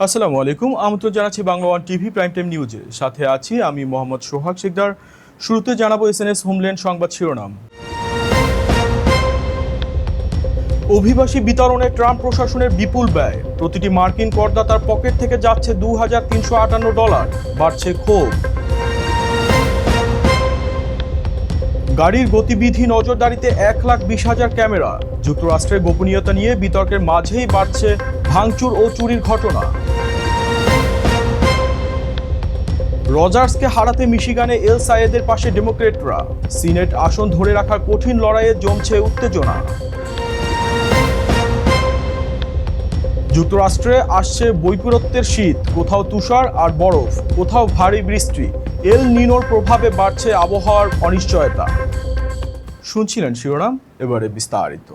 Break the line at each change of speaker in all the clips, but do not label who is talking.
আসসালামু আলাইকুম, আমন্ত্রণ জানাচ্ছি Bangla one TV prime time নিউজে। সাথে আছি আমি মোহাম্মদ সোহাগ শিকদার। শুরুতে জানাবো এসএনএস হোমল্যান্ড সংবাদ শিরোনাম। অভিবাসী বিতরণে ট্রাম্প প্রশাসনের বিপুল ব্যয়, প্রতিটি মার্কিন করদাতার পকেট থেকে যাচ্ছে $2,358, বাড়ছে ক্ষোভ। গাড়ির গতিবিধি নজরদারিতে 1,20,000 ক্যামেরা, যুক্তরাষ্ট্রের গোপনীয়তা নিয়ে বিতর্কের মাঝেই বাড়ছে ভাঙচুর ও চুরির ঘটনা। রজার্সকে হারাতে মিশিগানে এল সায়েদের পাশে ডেমোক্রেটরা, সিনেট আসন ধরে রাখার কঠিন লড়াইয়ে জমছে উত্তেজনা। যুক্তরাষ্ট্রে আসছে বৈপরীত্যের শীত, কোথাও তুষার আর বরফ, কোথাও ভারী বৃষ্টি। এল নিনোর প্রভাবে বাড়ছে আবহাওয়ার অনিশ্চয়তা। শুনছিলেন শিরোনাম, এবারে বিস্তারিত।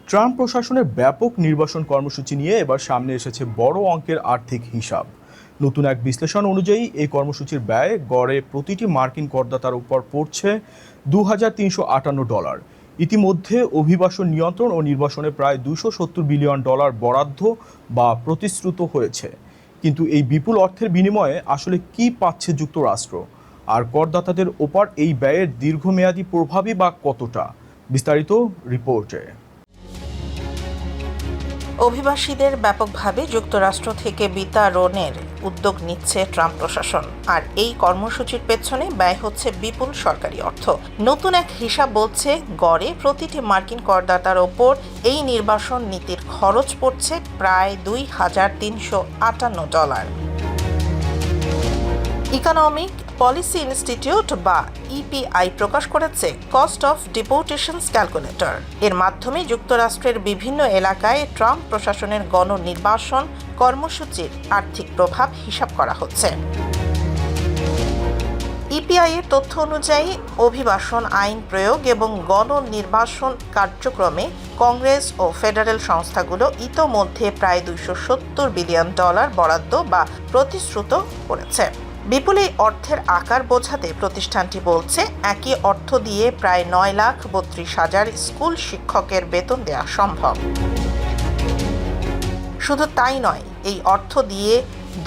ট্রাম্প প্রশাসনের ব্যাপক নির্বাসন কর্মসূচি নিয়ে এবার সামনে এসেছে বড় অঙ্কের আর্থিক হিসাব। নতুন এক বিশ্লেষণ অনুযায়ী এই কর্মসূচির ব্যয় গড়ে প্রতিটি মার্কিন করদাতার উপর পড়ছে $2,358। ইতিমধ্যে অভিবাসন নিয়ন্ত্রণ ও নির্বাসনে প্রায় $270 বিলিয়ন বরাদ্দ বা প্রতিশ্রুত হয়েছে। কিন্তু এই বিপুল অর্থের বিনিময়ে আসলে কি পাচ্ছে যুক্তরাষ্ট্র, আর করদাতাদের ওপর এই ব্যয়ের দীর্ঘমেয়াদী প্রভাবই বা কতটা? বিস্তারিত রিপোর্টে।
অভিবাসীদের ব্যাপকভাবে যুক্তরাষ্ট্র থেকে বিতাড়নের উদ্যোগ নিচ্ছে ট্রাম্প প্রশাসন, আর এই কর্মসূচির পেছনে ব্যয় হচ্ছে বিপুল সরকারি অর্থ। নতুন এক হিসাব বলছে গড়ে প্রতিটি মার্কিন করদাতার ওপর এই নির্বাসন নীতির খরচ পড়ছে প্রায় $2,358। ইকোনমিক পলিসি ইনস্টিটিউট বা ইপিআই প্রকাশ করেছে কস্ট অফ ডিপোর্টেশনস ক্যালকুলেটর। এর মাধ্যমে যুক্তরাষ্ট্রের বিভিন্ন এলাকায় ট্রাম্প প্রশাসনের গণনির্বাসন কর্মসূচির আর্থিক প্রভাব হিসাব করা হচ্ছে। ইপিআই এর তথ্য অনুযায়ী অভিবাসন আইন প্রয়োগ এবং গণনির্বাসন কার্যক্রমে কংগ্রেস ও ফেডারেল সংস্থাগুলো ইতোমধ্যে প্রায় $270 বিলিয়ন বরাদ্দ বা প্রতিশ্রুত করেছে। বিপুল এই অর্থের আকার বোঝাতে প্রতিষ্ঠানটি বলছে একই অর্থ দিয়ে প্রায় 9,32,000 স্কুল শিক্ষকের বেতন দেওয়া সম্ভব। শুধু তাই নয়, এই অর্থ দিয়ে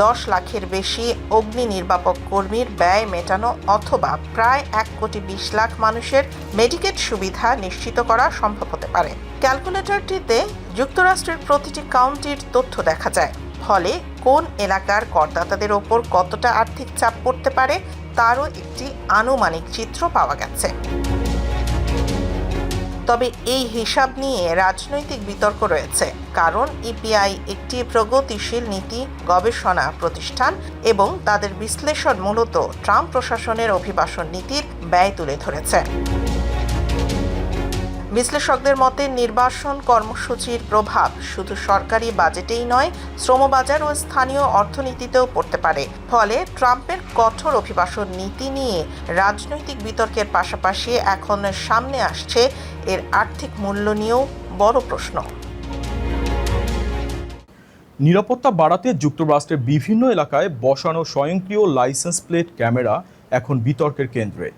10 লাখের বেশি অগ্নি নির্বাপক কর্মীর ব্যয় মেটানো অথবা প্রায় 1,20,00,000 মানুষের মেডিকেড সুবিধা নিশ্চিত করা সম্ভব হতে পারে। ক্যালকুলেটরটিতে যুক্তরাষ্ট্রের প্রতিটি কাউন্টির তথ্য দেখা যায়, ফলে কোন এলাকার করদাতাদের ওপর কতটা আর্থিক চাপ পড়তে পারে তারও একটি আনুমানিক চিত্র পাওয়া গেছে। তবে এই হিসাব নিয়ে রাজনৈতিক বিতর্ক রয়েছে, কারণ ইপিআই একটি প্রগতিশীল নীতি গবেষণা প্রতিষ্ঠান এবং তাদের বিশ্লেষণ মূলত ট্রাম্প প্রশাসনের অভিবাসন নীতির ব্যয় তুলে ধরেছে। বিশ্লেষকদের মতে নির্বাসন কর্মসূচির প্রভাব শুধু সরকারি বাজেটেই নয়, শ্রমবাজার ও স্থানীয় অর্থনীতিতেও পড়তে পারে। ফলে ট্রাম্পের কঠোর অভিবাসন নীতি নিয়ে রাজনৈতিক বিতর্কের পাশাপাশি এখন সামনে আসছে এর আর্থিক মূল্য নিয়েও বড় প্রশ্ন।
নিরাপত্তা বাড়াতে যুক্তরাষ্ট্রের বিভিন্ন এলাকায় বসানো স্বয়ংক্রিয় লাইসেন্স প্লেট ক্যামেরা এখন বিতর্কের কেন্দ্রে।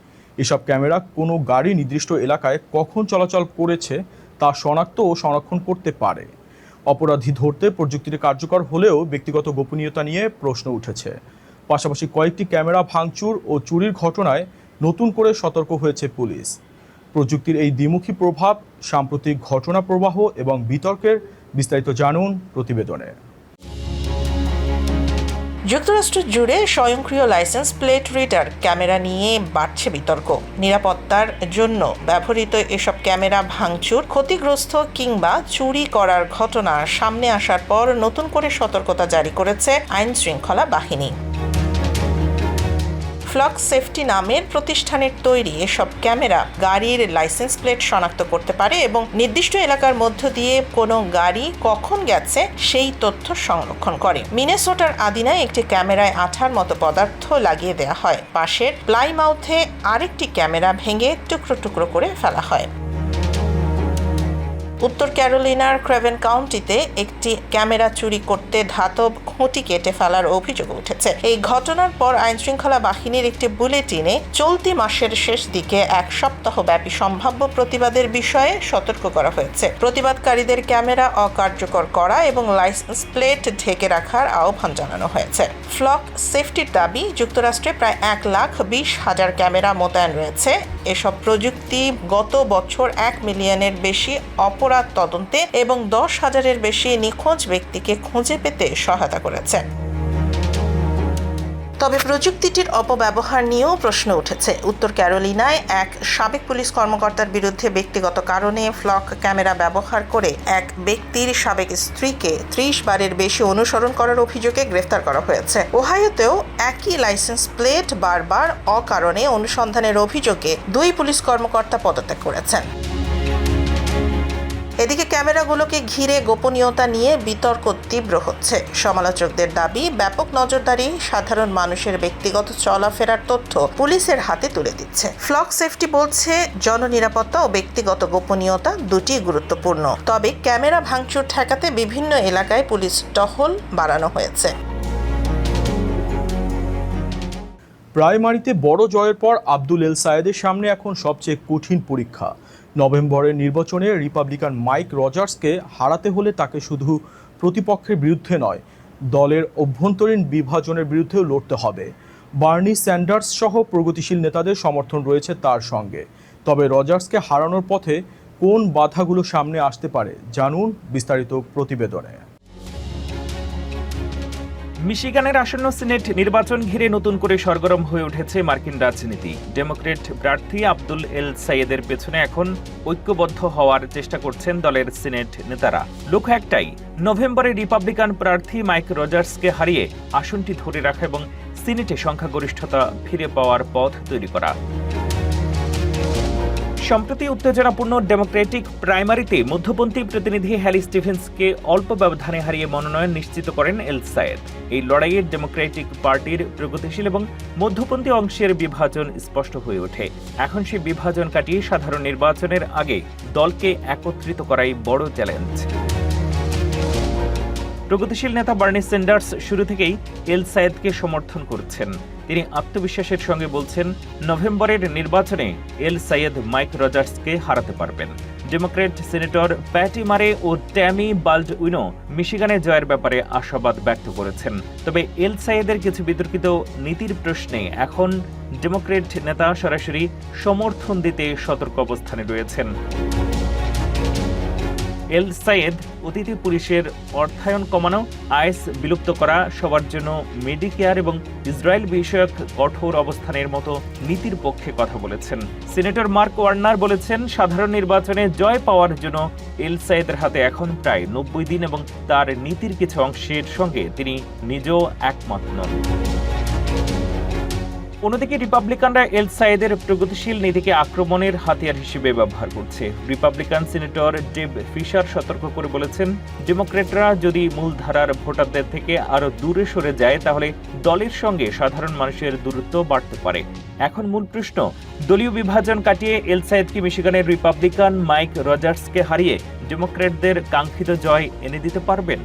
এসব ক্যামেরা কোনো গাড়ি নির্দিষ্ট এলাকায় কখন চলাচল করেছে তা শনাক্ত ও সংরক্ষণ করতে পারে। অপরাধী ধরতে প্রযুক্তিটি কার্যকর হলেও ব্যক্তিগত গোপনীয়তা নিয়ে প্রশ্ন উঠেছে। পাশাপাশি কয়েকটি ক্যামেরা ভাঙচুর ও চুরির ঘটনায় নতুন করে সতর্ক হয়েছে পুলিশ। প্রযুক্তির এই দ্বিমুখী প্রভাব, সাম্প্রতিক ঘটনা প্রবাহ এবং বিতর্কের বিস্তারিত জানুন প্রতিবেদনে।
যুক্তরাষ্ট্র জুড়ে স্বয়ংক্রিয় লাইসেন্স প্লেট রিডার ক্যামেরা নিয়ে বাড়ছে বিতর্ক। নিরাপত্তার জন্য ব্যবহৃত এসব ক্যামেরা ভাঙচুর, ক্ষতিগ্রস্ত কিংবা চুরি করার ঘটনা সামনে আসার পর নতুন করে সতর্কতা জারি করেছে আইন শৃঙ্খলা বাহিনী। ফ্লক্স সেফটি নামের প্রতিষ্ঠানের তৈরি এসব ক্যামেরা গাড়ির লাইসেন্স প্লেট শনাক্ত করতে পারে এবং নির্দিষ্ট এলাকার মধ্য দিয়ে কোনো গাড়ি কখন গেছে সেই তথ্য সংরক্ষণ করে। মিনেসোটার আদিনায় একটি ক্যামেরায় আঠার মতো পদার্থ লাগিয়ে দেওয়া হয়। পাশের প্লাইমাউথে আরেকটি ক্যামেরা ভেঙে টুকরো টুকরো করে ফেলা হয়। উত্তর ক্যারোলিনার ক্রেভেন কাউন্টিতে একটি ক্যামেরা চুরি করতে ধাতব খুঁটি কেটে ফেলার অভিযোগ উঠেছে। এই ঘটনার পর আইনশৃঙ্খলা বাহিনীর একটি বুলেটিনে চলতি মাসের শেষ দিকে এক সপ্তাহব্যাপী সম্ভাব্য প্রতিবাদের বিষয়ে সতর্ক করা হয়েছে। প্রতিবাদকারীদের ক্যামেরা অকার্যকর করা এবং লাইসেন্স প্লেট ঢেকে রাখার আহ্বান জানানো হয়েছে। ফ্লক সেফটির দাবি, যুক্তরাষ্ট্রে প্রায় 1,20,000 ক্যামেরা মোতায়েন রয়েছে। এসব প্রযুক্তি গত বছর 1 মিলিয়নের বেশি অপরাধ তদন্তে এবং 10,000-এর বেশি নিখোঁজ ব্যক্তিকে খুঁজে পেতে সহায়তা করেছে। তবে প্রযুক্তিটির অপব্যবহার নিয়েও প্রশ্ন উঠেছে। উত্তর ক্যারোলিনায় এক সাবেক পুলিশ কর্মকর্তার বিরুদ্ধে ব্যক্তিগত কারণে ফ্লক ক্যামেরা ব্যবহার করে এক ব্যক্তির সাবেক স্ত্রীকে 30 বারের বেশি অনুসরণ করার অভিযোগে গ্রেফতার করা হয়েছে। ওহাইওতেও একই লাইসেন্স প্লেট বারবার অকারণে অনুসন্ধানের অভিযোগে 2 পুলিশ কর্মকর্তা পদত্যাগ করেছেন। এদিকে ক্যামেরাগুলোকে ঘিরে গোপনীয়তা নিয়ে বিতর্ক তীব্র হচ্ছে। সমালোচকদের দাবি, ব্যাপক নজরদারি সাধারণ মানুষের ব্যক্তিগত চলাফেরার তথ্য পুলিশের হাতে তুলে দিচ্ছে। ফ্লক সেফটি বলছে, জননিরাপত্তা ও ব্যক্তিগত গোপনীয়তা দুটিই গুরুত্বপূর্ণ। তবে ক্যামেরা ভাঙচুর ঠেকাতে বিভিন্ন এলাকায় পুলিশ টহল বাড়ানো হয়েছে।
প্রাইমারিতে বড় জয়ের পর আব্দুল এল সায়েদের সামনে এখন সবচেয়ে কঠিন পরীক্ষা। নভেম্বরের নির্বাচনে রিপাবলিকান মাইক রজার্সকে হারাতে হলে তাকে শুধু প্রতিপক্ষের বিরুদ্ধে নয়, দলের অভ্যন্তরীণ বিভাজনের বিরুদ্ধেও লড়তে হবে। বার্নি স্যান্ডার্স সহ প্রগতিশীল নেতাদের সমর্থন রয়েছে তার সঙ্গে। তবে রজার্সকে হারানোর পথে কোন বাধাগুলো সামনে আসতে পারে, জানুন বিস্তারিত প্রতিবেদনে।
মিশিগানের আসন্ন সিনেট নির্বাচন ঘিরে নতুন করে সরগরম হয়ে উঠেছে মার্কিন রাজনীতি। ডেমোক্রেট প্রার্থী আব্দুল এল সাইয়েদের পেছনে এখন ঐক্যবদ্ধ হওয়ার চেষ্টা করছেন দলের সিনেট নেতারা। লক্ষ্য একটাই, নভেম্বরে রিপাবলিকান প্রার্থী মাইক রজার্সকে হারিয়ে আসনটি ধরে রাখা এবং সিনেটে সংখ্যাগরিষ্ঠতা ফিরে পাওয়ার পথ তৈরি করা। সম্প্রতি উত্তেজনাপূর্ণ ডেমোক্রেটিক প্রাইমারিতে মধ্যপন্থী প্রতিনিধি হ্যালি স্টিভেন্সকে অল্প ব্যবধানে হারিয়ে মনোনয়ন নিশ্চিত করেন এল সায়েদ। এই লড়াইয়ে ডেমোক্রেটিক পার্টির প্রগতিশীল এবং মধ্যপন্থী অংশের বিভাজন স্পষ্ট হয়ে ওঠে। এখন সেই বিভাজন কাটিয়ে সাধারণ নির্বাচনের আগে দলকে একত্রিত করাই বড় চ্যালেঞ্জ। প্রগতিশীল নেতা বার্নি স্যান্ডার্স শুরু থেকেই এল সায়েদকে সমর্থন করছেন। তিনি আত্মবিশ্বাসের সঙ্গে বলছেন, নভেম্বরের নির্বাচনে এল সায়েদ মাইক রজার্সকে হারাতে পারবেন। ডেমোক্রেট সিনেটর প্যাটি মারে ও ট্যামি বাল্ডউইনো মিশিগানে জয়ের ব্যাপারে আশাবাদ ব্যক্ত করেছেন। তবে এল সায়েদের কিছু বিতর্কিত নীতির প্রশ্নে এখন ডেমোক্রেট নেতা সরাসরি সমর্থন দিতে সতর্ক অবস্থানে রয়েছেন। এল সায়েদ অতিথি পুলিশের অর্থায়ন কমানো, আইস বিলুপ্ত করা, সবার জন্য মেডিকেয়ার এবং ইসরায়েল বিষয়ক কঠোর অবস্থানের মতো নীতির পক্ষে কথা বলেছেন। সিনেটর মার্ক ওয়ার্নার বলেছেন, সাধারণ নির্বাচনে জয় পাওয়ার জন্য এল সায়েদের হাতে এখন প্রায় 90 দিন এবং তার নীতির কিছু অংশের সঙ্গে তিনি নিজেও একমত নন। অন্যদিকে রিপাবলিকানরা এল সায়েদের প্রগতিশীল নীতিকে আক্রমণের হাতিয়ার হিসেবে ব্যবহার করছে। রিপাবলিকান সিনেটর ডেব ফিশার সতর্ক করে বলেছেন, ডেমোক্রেটরা যদি মূলধারার ভোটারদের থেকে আরও দূরে সরে যায় তাহলে দলের সঙ্গে সাধারণ মানুষের দূরত্ব বাড়তে পারে। এখন মূল প্রশ্ন, দলীয় বিভাজন কাটিয়ে এল সায়েদ কি মিশিগানের রিপাবলিকান মাইক রজার্সকে হারিয়ে ডেমোক্রেটদের কাঙ্ক্ষিত জয় এনে দিতে পারবেন?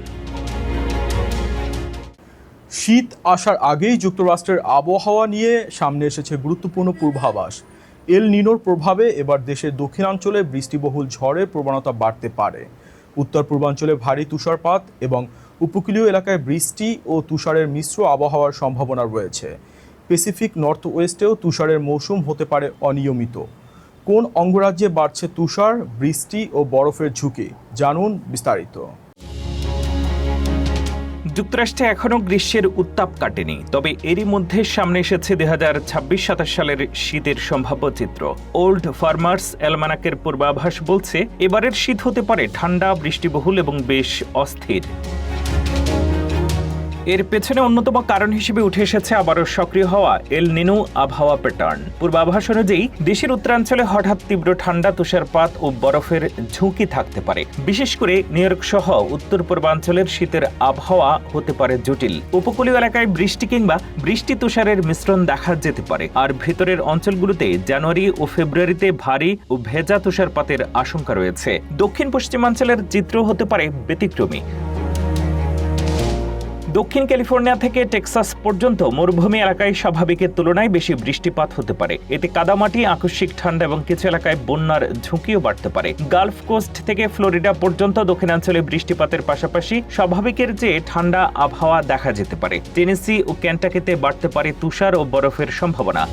শীত আসার আগেই যুক্তরাষ্ট্রের আবহাওয়া নিয়ে সামনে এসেছে গুরুত্বপূর্ণ পূর্বাভাস। এল নিনোর প্রভাবে এবার দেশের দক্ষিণাঞ্চলে বৃষ্টিবহুল ঝড়ের প্রবণতা বাড়তে পারে। উত্তর পূর্বাঞ্চলে ভারী তুষারপাত এবং উপকূলীয় এলাকায় বৃষ্টি ও তুষারের মিশ্র আবহাওয়ার সম্ভাবনা রয়েছে। প্যাসিফিক নর্থ ওয়েস্টেও তুষারের মৌসুম হতে পারে অনিয়মিত। কোন অঙ্গরাজ্যে বাড়ছে তুষার, বৃষ্টি ও বরফের ঝুঁকি, জানুন বিস্তারিত।
যুক্তরাষ্ট্রে এখনও গ্রীষ্মের উত্তাপ কাটেনি, তবে এরই মধ্যে সামনে এসেছে 2026-27 সালের শীতের সম্ভাব্য চিত্র। ওল্ড ফার্মার্স অ্যালমানাকের পূর্বাভাস বলছে, এবারের শীত হতে পারে ঠান্ডা, বৃষ্টিবহুল এবং বেশ অস্থির। এর পেছনে অন্যতম কারণ হিসেবে উঠে এসেছে আবারও সক্রিয় হওয়া এল নিনো আবহাওয়া প্যাটার্ন। পূর্বাভাস অনুযায়ী দেশের উত্তরাঞ্চলে হঠাৎ তীব্র ঠান্ডা, তুষারপাত ও বরফের ঝুঁকি থাকতে পারে। বিশেষ করে নিউ ইয়র্ক সহ উত্তর পূর্বাঞ্চলের শীতের আবহাওয়া হতে পারে জটিল। উপকূলীয় এলাকায় বৃষ্টি কিংবা বৃষ্টি তুষারের মিশ্রণ দেখা যেতে পারে। আর ভেতরের অঞ্চলগুলোতে জানুয়ারি ও ফেব্রুয়ারিতে ভারী ও ভেজা তুষারপাতের আশঙ্কা রয়েছে। দক্ষিণ পশ্চিমাঞ্চলের চিত্র হতে পারে ব্যতিক্রমী। দক্ষিণ ক্যালিফোর্নিয়া থেকে টেক্সাস পর্যন্ত মরুভূমি এলাকায় স্বাভাবিকের তুলনায় বেশি বৃষ্টিপাত হতে পারে। এতে কাদামাটি, আকস্মিক ঠান্ডা এবং কিছু এলাকায় বন্যার ঝুঁকিও বাড়তে পারে। গালফ কোস্ট থেকে ফ্লোরিডা পর্যন্ত দক্ষিণাঞ্চলে বৃষ্টিপাতের পাশাপাশি স্বাভাবিকের চেয়ে ঠান্ডা আবহাওয়া দেখা যেতে পারে। টেনেসি ও কেন্টাকিতে বাড়তে পারে তুষার ও বরফের সম্ভাবনা।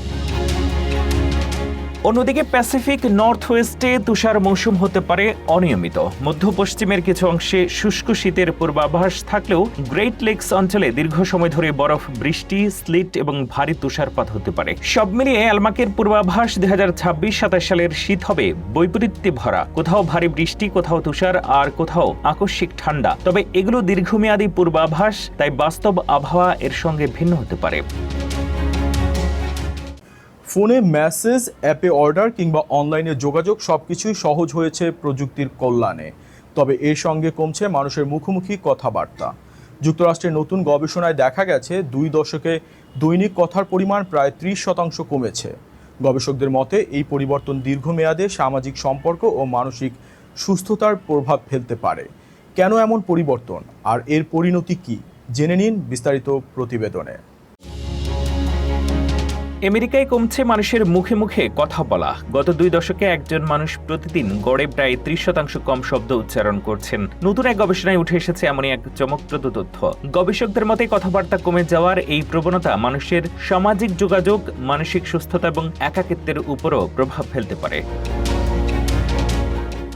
অন্যদিকে প্যাসিফিক নর্থ ওয়েস্টে তুষার মৌসুম হতে পারে অনিয়মিত। মধ্য পশ্চিমের কিছু অংশে শুষ্ক শীতের পূর্বাভাস থাকলেও গ্রেট লেকস অঞ্চলে দীর্ঘ সময় ধরে বরফ, বৃষ্টি, স্লিট এবং ভারী তুষারপাত হতে পারে। সব মিলিয়ে অ্যালমাকের পূর্বাভাস 2026-27 সালের শীত হবে বৈপরীত্যে ভরা। কোথাও ভারী বৃষ্টি, কোথাও তুষার, আর কোথাও আকস্মিক ঠান্ডা। তবে এগুলো দীর্ঘমেয়াদী পূর্বাভাস, তাই বাস্তব আবহাওয়া এর সঙ্গে ভিন্ন হতে পারে।
ফোনে মেসেজ, অ্যাপে অর্ডার কিংবা অনলাইনে যোগাযোগ সবকিছুই সহজ হয়েছে প্রযুক্তির কল্যাণে। তবে এর সঙ্গে কমছে মানুষের মুখোমুখি কথাবার্তা। যুক্তরাষ্ট্রের নতুন গবেষণায় দেখা গেছে 2 দশকে দৈনিক কথার পরিমাণ প্রায় 30% কমেছে। গবেষকদের মতে এই পরিবর্তন দীর্ঘমেয়াদে সামাজিক সম্পর্ক ও মানসিক সুস্থতার প্রভাব ফেলতে পারে। কেন এমন পরিবর্তন আর এর পরিণতি কী, জেনে নিন বিস্তারিত প্রতিবেদনে।
আমেরিকায় কমছে মানুষের মুখে মুখে কথা বলা। গত 2 দশকে একজন মানুষ প্রতিদিন গড়ে প্রায় 30% কম শব্দ উচ্চারণ করছেন। নতুন এক গবেষণায় উঠে এসেছে এমনই এক চমকপ্রদ তথ্য। গবেষকদের মতে কথাবার্তা কমে যাওয়ার এই প্রবণতা মানুষের সামাজিক যোগাযোগ, মানসিক সুস্থতা এবং একাকিত্বের উপরও প্রভাব ফেলতে পারে।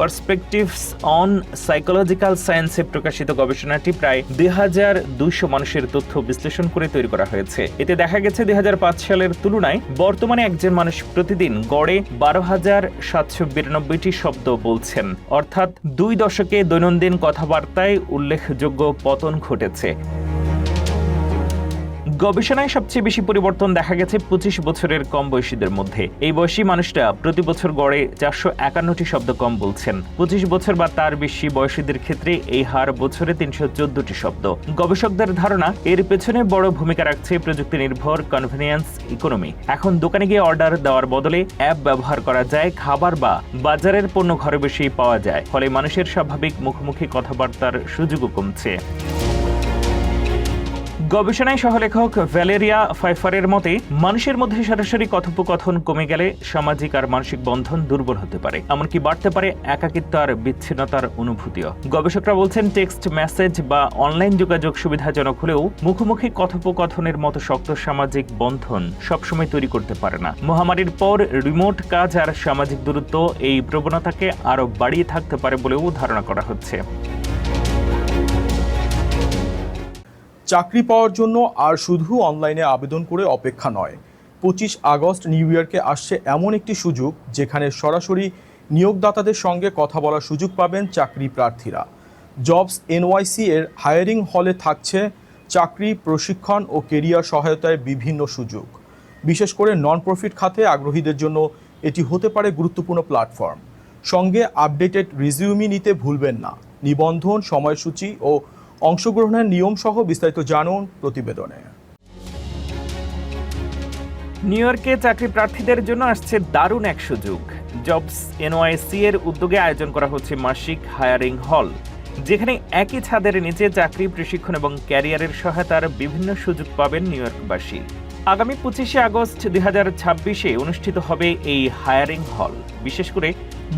পার্সপেক্টিভস অন সাইকোলজিক্যাল সায়েন্সে প্রকাশিত গবেষণাটি প্রায় 2200 মানুষের তথ্য বিশ্লেষণ করে তৈরি করা হয়েছে। এতে দেখা গেছে 2005 সালের তুলনায় বর্তমানে একজন মানুষ প্রতিদিন গড়ে 12,792টি শব্দ বলছেন। অর্থাৎ 2 দশকে দৈনন্দিন কথাবার্তায় উল্লেখযোগ্য পতন ঘটেছে। গবেষণায় সবচেয়ে বেশি পরিবর্তন দেখা গেছে 25 বছরের কম বয়সীদের মধ্যে। এই বয়সী মানুষরা প্রতি বছর গড়ে 451টি শব্দ কম বলছেন। 25 বছর বা তার বেশি বয়সীদের ক্ষেত্রে এই হার বছরে 314টি শব্দ। গবেষকদের ধারণা, এর পেছনে বড় ভূমিকা রাখছে প্রযুক্তি নির্ভর কনভেনিয়েন্স ইকোনমি। এখন দোকানে গিয়ে অর্ডার দেওয়ার বদলে অ্যাপ ব্যবহার করা যায়, খাবার বা বাজারের পণ্য ঘরে বসেই পাওয়া যায়। ফলে মানুষের স্বাভাবিক মুখোমুখি কথাবার্তার সুযোগও কমছে। গবেষণায় সহলেখক ভ্যালেরিয়া ফাইফারের মতে, মানুষের মধ্যে সরাসরি কথোপকথন কমে গেলে সামাজিক আর মানসিক বন্ধন দুর্বল হতে পারে। এমনকি বাড়তে পারে একাকিত্ব আর বিচ্ছিন্নতার অনুভূতিও। গবেষকরা বলছেন, টেক্সট মেসেজ বা অনলাইন যোগাযোগ সুবিধাজনক হলেও মুখোমুখি কথোপকথনের মতো শক্ত সামাজিক বন্ধন সবসময় তৈরি করতে পারে না। মহামারীর পর রিমোট কাজ আর সামাজিক দূরত্ব এই প্রবণতাকে আরও বাড়িয়ে থাকতে পারে বলেও ধারণা করা হচ্ছে।
চাকরি পাওয়ার জন্য আর শুধু অনলাইনে আবেদন করে অপেক্ষা নয়। 25 আগস্ট নিউ ইয়র্কে আসছে এমন একটি সুযোগ যেখানে সরাসরি নিয়োগদাতাদের সঙ্গে কথা বলার সুযোগ পাবেন চাকরি প্রার্থীরা। জবস এনওয়াইসি এর হায়ারিং হলে থাকছে চাকরি, প্রশিক্ষণ ও কেরিয়ার সহায়তায় বিভিন্ন সুযোগ। বিশেষ করে নন প্রফিট খাতে আগ্রহীদের জন্য এটি হতে পারে গুরুত্বপূর্ণ প্ল্যাটফর্ম। সঙ্গে আপডেটেড রিজিউমি নিতে ভুলবেন না। নিবন্ধন, সময়সূচি ও অংশগ্রহণের নিয়ম সহ বিস্তারিত জানুন প্রতিবেদনে।
নিউ ইয়র্কে চাকরি প্রার্থীদের জন্য আসছে দারুণ এক সুযোগ। জবস এনওয়াইসি এর উদ্যোগে আয়োজন করা হচ্ছে মাসিক হায়ারিং হল, যেখানে একই ছাদের নিচে চাকরি, প্রশিক্ষণ এবং ক্যারিয়ারের সহায়তার বিভিন্ন সুযোগ পাবেন নিউ ইয়র্কবাসী। আগামী 25 আগস্ট 2026-এ অনুষ্ঠিত হবে এই হায়ারিং হল। বিশেষ করে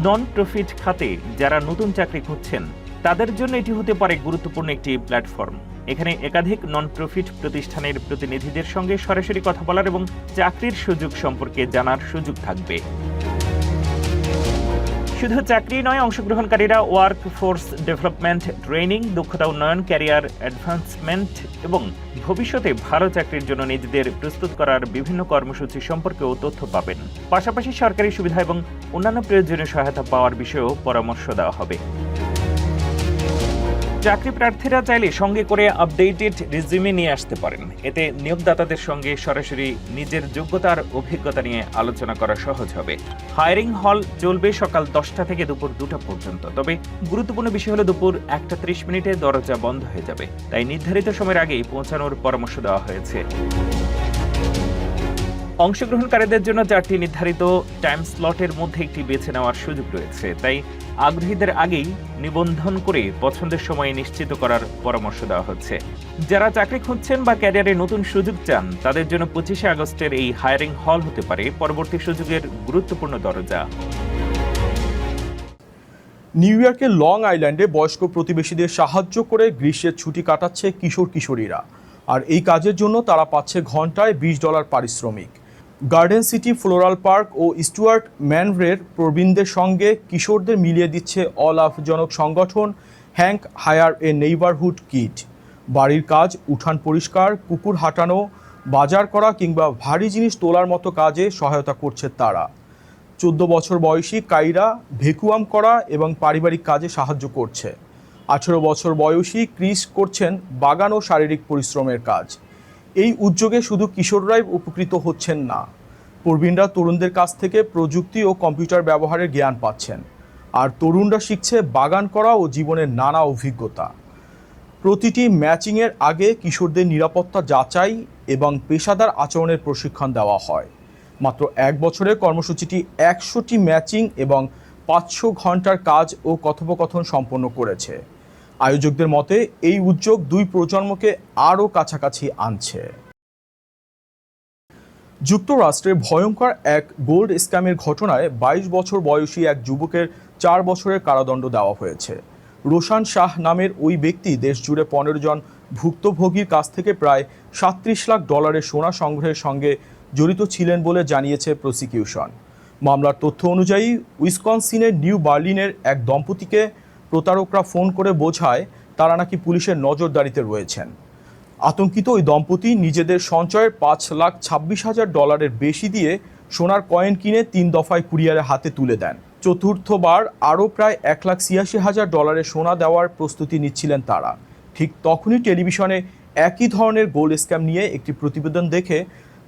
নন প্রফিট খাতে যারা নতুন চাকরি খুঁজছেন তাদের জন্য এটি হতে পারে গুরুত্বপূর্ণ একটি প্ল্যাটফর্ম। এখানে একাধিক নন প্রফিট প্রতিষ্ঠানের প্রতিনিধিদের সঙ্গে সরাসরি কথা বলার এবং চাকরির সুযোগ সম্পর্কে জানার সুযোগ থাকবে। শুধু চাকরি নয়, অংশগ্রহণকারীরা ওয়ার্ক ফোর্স ডেভেলপমেন্ট, ট্রেনিং, দক্ষতা উন্নয়ন, ক্যারিয়ার অ্যাডভান্সমেন্ট এবং ভবিষ্যতে ভালো চাকরির জন্য নিজেদের প্রস্তুত করার বিভিন্ন কর্মসূচি সম্পর্কেও তথ্য পাবেন। পাশাপাশি সরকারি সুবিধা এবং অন্যান্য প্রয়োজনীয় সহায়তা পাওয়ার বিষয়েও পরামর্শ দেওয়া হবে। চাকরি প্রার্থীরা চাইলে সঙ্গে করে আপডেটেড রিজিউমে নিয়ে আসতে পারেন। এতে নিয়োগদাতাদের সঙ্গে সরাসরি নিজের যোগ্যতার অভিজ্ঞতা নিয়ে আলোচনা করা সহজ হবে। হায়ারিং হল চলবে সকাল 10টা থেকে দুপুর 2টা পর্যন্ত। তবে গুরুত্বপূর্ণ বিষয় হলো দুপুর 1:30 দরজা বন্ধ হয়ে যাবে, তাই নির্ধারিত সময়ের আগেই পৌঁছানোর পরামর্শ দেওয়া হয়েছে। অংশগ্রহণকারীদের জন্য 4টি নির্ধারিত টাইম স্লটের মধ্যে একটি বেছে নেওয়ার সুযোগ রয়েছে, তাই আগ্রহীদের আগেই নিবন্ধন করে পছন্দের সময়ে নিশ্চিত করার পরামর্শ দেওয়া হচ্ছে। যারা চাকরি খুঁজছেন বা ক্যারিয়ারে নতুন সুযোগ চান, তাদের জন্য 25শে আগস্টের এই হায়ারিং হল হতে পারে পরবর্তী সুযোগের গুরুত্বপূর্ণ দরজা।
নিউ ইয়র্কের লং আইল্যান্ডে বয়স্ক প্রতিবেশীদের সাহায্য করে গ্রীষ্মের ছুটি কাটাচ্ছে কিশোর কিশোরীরা, আর এই কাজের জন্য তারা পাচ্ছে ঘন্টায় $20 পারিশ্রমিক। গার্ডেন সিটি ফ্লোরাল পার্ক ও স্টুয়ার্ট ম্যানভ্রের প্রবীণদের সঙ্গে কিশোরদের মিলিয়ে দিচ্ছে অলাভজনক সংগঠন হ্যাঙ্ক হায়ার এ নেইবারহুড কিড। বাড়ির কাজ, উঠান পরিষ্কার, কুকুর হাঁটানো, বাজার করা কিংবা ভারী জিনিস তোলার মতো কাজে সহায়তা করছে তারা। 14 বছর বয়সী কাইরা ভেকুয়াম করা এবং পারিবারিক কাজে সাহায্য করছে। 18 বছর বয়সী ক্রিস করছেন বাগান ও শারীরিক পরিশ্রমের কাজ। এই উদ্যোগে শুধু কিশোররাই উপকৃত হচ্ছেন না, প্রবীণরা তরুণদের কাছ থেকে প্রযুক্তি ও কম্পিউটার ব্যবহারের জ্ঞান পাচ্ছেন, আর তরুণরা শিখছে বাগান করা ও জীবনের নানা অভিজ্ঞতা। প্রতিটি ম্যাচিংয়ের আগে কিশোরদের নিরাপত্তা যাচাই এবং পেশাদার আচরণের প্রশিক্ষণ দেওয়া হয়। মাত্র 1 বছরে কর্মসূচিটি 100টি ম্যাচিং এবং 500 ঘন্টার কাজ ও কথোপকথন সম্পন্ন করেছে। আয়োজকদের মতে এই উদ্যোগ 2 প্রজন্মকে আরও কাছাকাছি আনছে। যুক্তরাষ্ট্রে ভয়ঙ্কর এক গোল্ড স্ক্যামের ঘটনায় 22 বছর বয়সী এক যুবকের 4 বছরের কারাদণ্ড দেওয়া হয়েছে। রোশান শাহ নামের ওই ব্যক্তি দেশজুড়ে 15 জন ভুক্তভোগীর কাছ থেকে প্রায় $37 লাখ সোনা সংগ্রহের সঙ্গে জড়িত ছিলেন বলে জানিয়েছে প্রসিকিউশন। মামলার তথ্য অনুযায়ী উইসকনসিনের নিউ বার্লিনের এক দম্পতিকে প্রতারকরা ফোন করে বোঝায় তারা নাকি পুলিশের নজরদারিতে রয়েছেন। আতঙ্কিত ওই দম্পতি নিজেদের সঞ্চয়ের $5,26,000 বেশি দিয়ে সোনার কয়েন কিনে 3 দফায় কুরিয়ারে হাতে তুলে দেন। চতুর্থবার আরও প্রায় $1,86,000 সোনা দেওয়ার প্রস্তুতি নিচ্ছিলেন তারা। ঠিক তখনই টেলিভিশনে একই ধরনের গোল্ড স্ক্যাম নিয়ে একটি প্রতিবেদন দেখে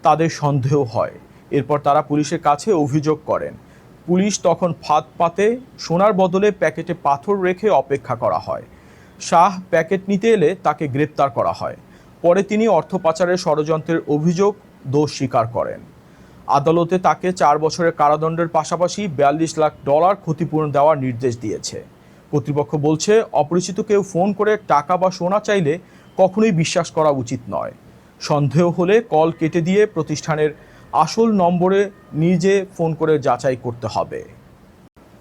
তাদের সন্দেহ হয়। এরপর তারা পুলিশের কাছে অভিযোগ করেন। পুলিশ তখন ফাঁদ পাতে সোনার বদলে প্যাকেটে পাথর রেখে অপেক্ষা করা হয়। শাহ প্যাকেট নিতে এলে তাকে গ্রেপ্তার করা হয়। পরে তিনি অর্থ পাচারের ষড়যন্ত্রের অভিযোগ দোষ স্বীকার করেন। আদালতে তাকে 4 বছরের কারাদণ্ডের পাশাপাশি $42 লাখ ক্ষতিপূরণ দেওয়ার নির্দেশ দিয়েছে। কর্তৃপক্ষ বলছে, অপরিচিত কেউ ফোন করে টাকা বা সোনা চাইলে কখনোই বিশ্বাস করা উচিত নয়। সন্দেহ হলে কল কেটে দিয়ে প্রতিষ্ঠানের আসল নম্বরে নিজে ফোন করে যাচাই করতে হবে।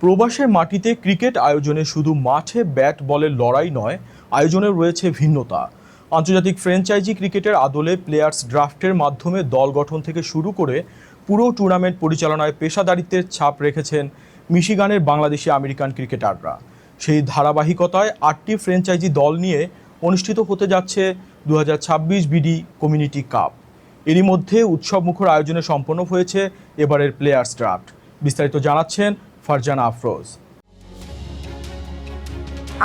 প্রবাসের মাটিতে ক্রিকেট আয়োজনে শুধু মাঠে ব্যাট বলের লড়াই নয়, আয়োজনে রয়েছে ভিন্নতা। আন্তর্জাতিক ফ্র্যাঞ্চাইজি ক্রিকেটের আদলে প্লেয়ার্স ড্রাফটের মাধ্যমে দল গঠন থেকে শুরু করে পুরো টুর্নামেন্ট পরিচালনায় পেশাদারিত্বের ছাপ রেখেছেন মিশিগানের বাংলাদেশি আমেরিকান ক্রিকেটাররা। সেই ধারাবাহিকতায় 8টি ফ্র্যাঞ্চাইজি দল নিয়ে অনুষ্ঠিত হতে যাচ্ছে 2026 বিডি কমিউনিটি কাপ। এরই মধ্যে উৎসবমুখর আয়োজনে সম্পন্ন হয়েছে এবারের প্লেয়ার্স ড্রাফট। বিস্তারিত জানাচ্ছেন ফারজানা আফরোজ।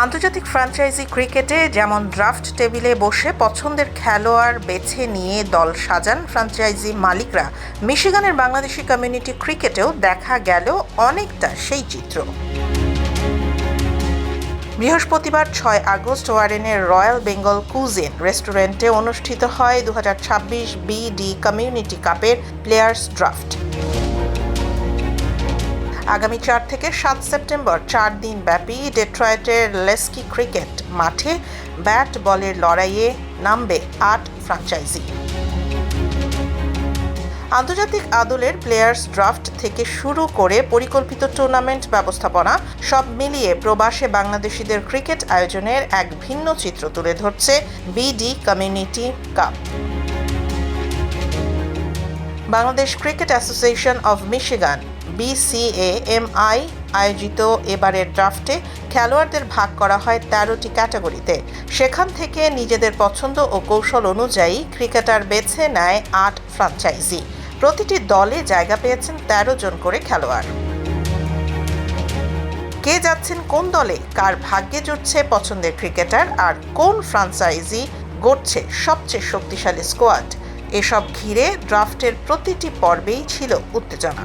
আন্তর্জাতিক ফ্র্যাঞ্চাইজি ক্রিকেটে যেমন ড্রাফট টেবিলে বসে পছন্দের খেলোয়াড় বেছে নিয়ে দল সাজান ফ্র্যাঞ্চাইজি মালিকরা, মিশিগানের বাংলাদেশি কমিউনিটি ক্রিকেটেও দেখা গেল অনেকটা সেই চিত্র। বৃহস্পতিবার 6 আগস্ট ওয়ারেনের রয়্যাল বেঙ্গল কুজিন রেস্টুরেন্টে অনুষ্ঠিত হয় 2026 বিডি কমিউনিটি কাপের প্লেয়ার্স ড্রাফট। আগামী 4 থেকে 7 সেপ্টেম্বর 4 দিন ব্যাপী ডেট্রয়েটের লেস্কি ক্রিকেট মাঠে ব্যাট বলের লড়াইয়ে নামবে 8 ফ্র্যাঞ্চাইজি। আন্তর্জাতিক আদলের প্লেয়ার্স ড্রাফট থেকে শুরু করে পরিকল্পিত টুর্নামেন্ট ব্যবস্থাপনা সব মিলিয়ে প্রবাসে বাংলাদেশিদের ক্রিকেট আয়োজনের এক ভিন্ন চিত্র তুলে ধরছে BD community cup. Bangladesh cricket association of Michigan BCAMI আয়োজিত এবারের ড্রাফটে খেলোয়াড়দের ভাগ করা হয় 13টি ক্যাটাগরিতে। সেখান থেকে নিজেদের পছন্দ ও কৌশল অনুযায়ী ক্রিকেটার বেছে নেয় 8 ফ্র্যাঞ্চাইজি। প্রতিটি দলে জায়গা পেয়েছেন 13 জন করে খেলোয়াড়। কে যাচ্ছেন কোন দলে, কার ভাগ্যে জুটছে পছন্দের ক্রিকেটার, আর কোন ফ্র্যাঞ্চাইজি গড়ছে সবচেয়ে শক্তিশালী স্কোয়াড, এসব ঘিরে ড্রাফটের প্রতিটি পর্বেই ছিল উত্তেজনা।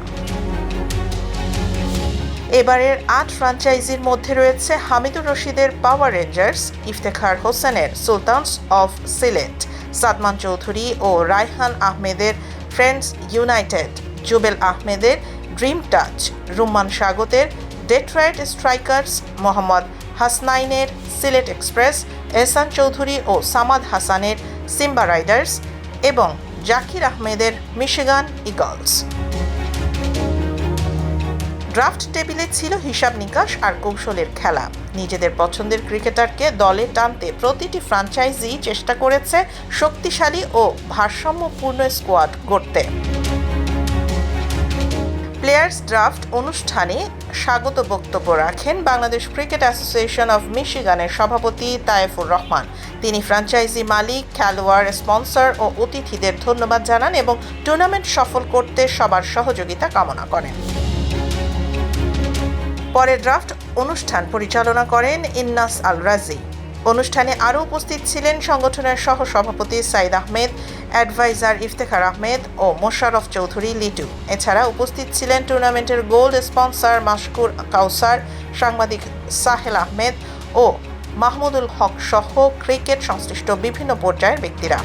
এবারের ৮ ফ্র্যাঞ্চাইজির মধ্যে রয়েছে হামিদুর রশিদের পাওয়ার রেঞ্জার্স, ইফতেখার হোসেনের সুলতানস অফ সিলেট, সাদমান চৌধুরী ও রায়হান আহমেদের ফ্রেন্ডস ইউনাইটেড, জুবেল আহমেদের ড্রিম টাচ, রুম্মান স্বাগতের ডেট্রয়েট স্ট্রাইকার্স, মোহাম্মদ হাসনাইনের সিলেট এক্সপ্রেস, এহসান চৌধুরী ও সামাদ হাসানের সিম্বা রাইডার্স এবং জাকির আহমেদের মিশিগান ইগলস। ড্রাফট টেবিলে ছিল হিসাব নিকাশ আর কৌশলের খেলা। নিজেদের পছন্দের ক্রিকেটারকে দলে টানতে প্রতিটি ফ্র্যাঞ্চাইজি চেষ্টা করেছে শক্তিশালী ও ভারসাম্যপূর্ণ স্কোয়াড গড়তে। প্লেয়ার্স ড্রাফট অনুষ্ঠানে স্বাগত বক্তব্য রাখেন বাংলাদেশ ক্রিকেট অ্যাসোসিয়েশন অফ মিশিগানের সভাপতি তায়েফুর রহমান। তিনি ফ্র্যাঞ্চাইজি মালিক, খেলোয়াড়, স্পন্সর ও অতিথিদের ধন্যবাদ জানান এবং টুর্নামেন্ট সফল করতে সবার সহযোগিতা কামনা করেন। পরে ড্রাফট অনুষ্ঠান পরিচালনা করেন ইন্নাস আল রাজি। অনুষ্ঠানে আরও উপস্থিত ছিলেন সংগঠনের সহ সভাপতি সাইদ আহমেদ, অ্যাডভাইজার ইফতেখার আহমেদ ও মোশাররফ চৌধুরী লিটু। এছাড়া উপস্থিত ছিলেন টুর্নামেন্টের গোল্ড স্পন্সর মাশকুর কাউসার, সাংবাদিক সাহেল আহমেদ ও মাহমুদুল হক সহ ক্রিকেট সংশ্লিষ্ট বিভিন্ন পর্যায়ের ব্যক্তিরা।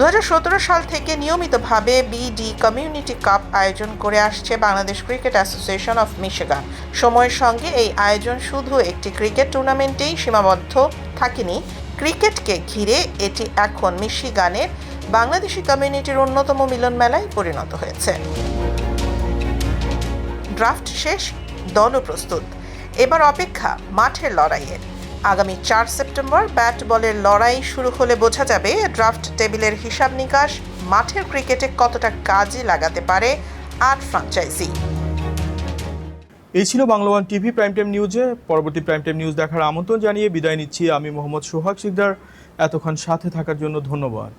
2017 সাল থেকে নিয়মিতভাবে বিডি কমিউনিটি কাপ আয়োজন করে আসছে Bangladesh cricket association of Michigan. সময়ের সঙ্গে এই আয়োজন শুধু একটি ক্রিকেট টুর্নামেন্টেই সীমাবদ্ধ থাকেনি। ক্রিকেটকে ঘিরে এটি এখন মিশিগানের বাংলাদেশি কমিউনিটির অন্যতম মিলন মেলায় পরিণত হয়েছে। ড্রাফট শেষ, দলও প্রস্তুত। এবার অপেক্ষা মাঠের লড়াইয়ের। আগামী 4 সেপ্টেম্বর ব্যাট বলের লড়াই শুরু হলে বোঝা যাবে ড্রাফট টেবিলের হিসাব নিকাশ মাঠের ক্রিকেটে কতটা কাজে লাগাতে পারে 8 ফ্র্যাঞ্চাইজি।
এই ছিল Bangla one TV prime time নিউজে। পরবর্তী প্রাইম টাইম নিউজ দেখার আমন্ত্রণ জানিয়ে বিদায় নিচ্ছি আমি মোহাম্মদ সোহাগ শিকদার। এতক্ষণ সাথে থাকার জন্য ধন্যবাদ।